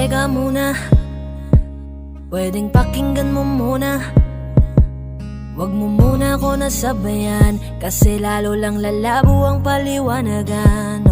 teka muna, pwedeng pakinggan mo muna. Wag mo muna ako nasabayan, kasi lalo lang lalabo ang paliwanagan.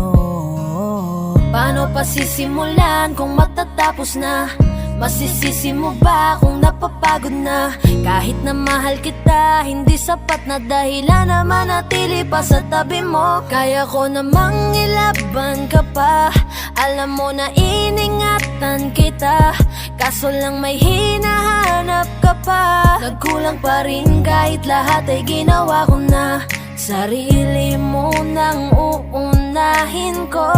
Paano pa sisimulan kung matatapos na? Masisisi mo ba kung napapagod na? Kahit na mahal kita, hindi sapat na dahilan na manatili pa sa tabi mo. Kaya ko namang ilaban ka pa, alam mo na iningatan kita, kaso lang may hinahanap ka pa. Nagkulang pa rin kahit lahat ay ginawa ko na. Sarili mo nang uunahin ko.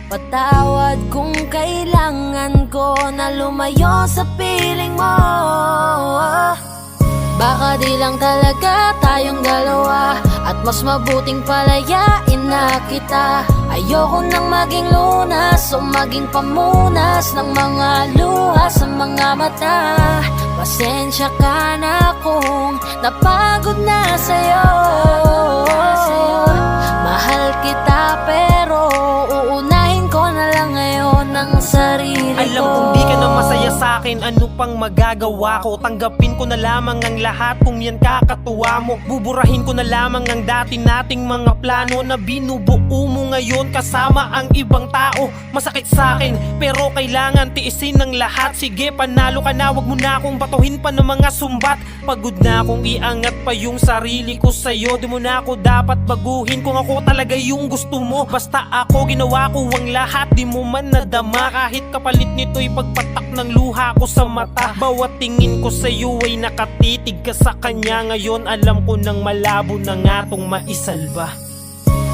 Patawad kung kailangan ko na lumayo sa piling mo. Baka di lang talaga tayong dalawa, at mas mabuting palayain na kita. Ayoko nang maging lunas o maging pamunas ng mga luha sa mga mata. Pasensya ka na kung napagod na sa'yo. Mahal kita pero uunahin ko na lang ngayon ang sarili ko. Alam kong di ka na masaya sa'kin, ano pang magagawa ko? Tanggapin ko na lamang ang lahat kung yan kakatuwa mo. Buburahin ko na lamang ang dati nating mga plano na binubuo mo ngayon kasama ang ibang tao. Masakit sa'kin pero kailangan tiisin ng lahat. Sige, panalo ka na, wag mo na akong batuhin pa ng mga sumbat. Pagod na akong iangat pa yung sarili ko sa'yo. Di mo na ako dapat baguhin kung ako talaga yung gusto mo. Basta ako ginawa ko ang lahat, di mo man nadama. Kahit kapalit nito'y pagpatak ng luha ko sa mata. Bawat tingin ko sa'yo ay nakatitig ka sa kanya. Ngayon alam ko nang malabo na nga tong maisalba.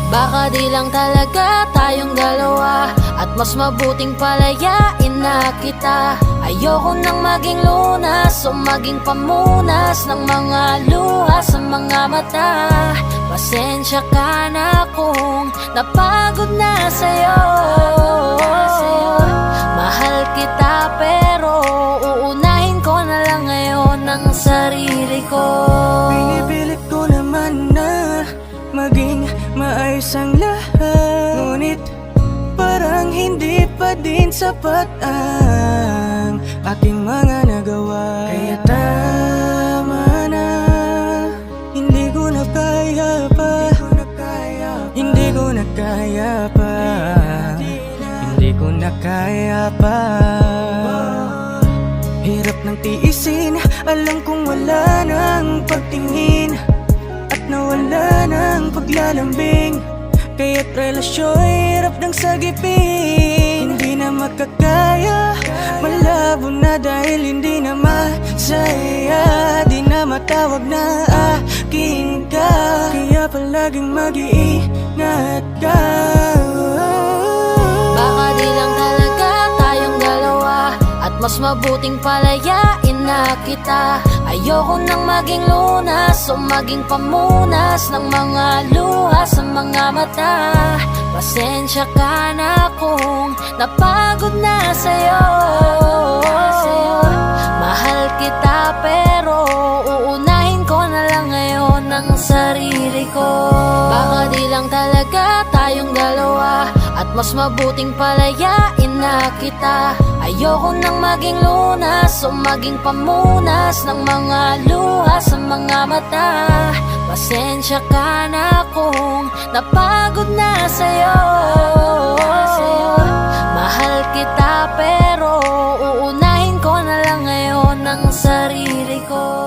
Baka di lang talaga tayong dalawa, at mas mabuting palayain na kita. Ayoko nang maging lunas o maging pamunas ng mga luha sa mga mata. Pasensya ka na kung napagod na sa'yo. Mahal kita pero uunahin ko na lang ngayon ang sarili ko. Pinipilit ko naman na maging maayos ang lahat, ngunit parang hindi pa din sapat ang aking mga nagawa. Kaya tama na, hindi ko na kaya pa, hindi ko na kaya pa, hindi ko na kaya pa. Hirap ng tiisin, alam kong wala nang pagtingin at nawala ng paglalambing. Kaya't relasyon hirap ng sagipin. Hindi na makakaya, malabo na dahil hindi na masaya. Di na matawag na akin ka, kaya palaging mag-iingat ka. Baka di lang talaga tayong dalawa, at mas mabuting palayain na kita. Ayoko nang maging lunas o maging pamunas ng mga luha sa mga mata. Pasensya ka na kung napagod na sa'yo. Mahal kita pero uunahin ko na lang ngayon ang sarili ko. Baka di lang talaga tayong dalawa, at mas mabuting palayain na kita. Ayoko nang maging lunas o maging pamunas ng mga luha sa mga mata. Pasensya ka na kung napagod na sa'yo. Mahal kita pero uunahin ko na lang ngayon ang sarili ko.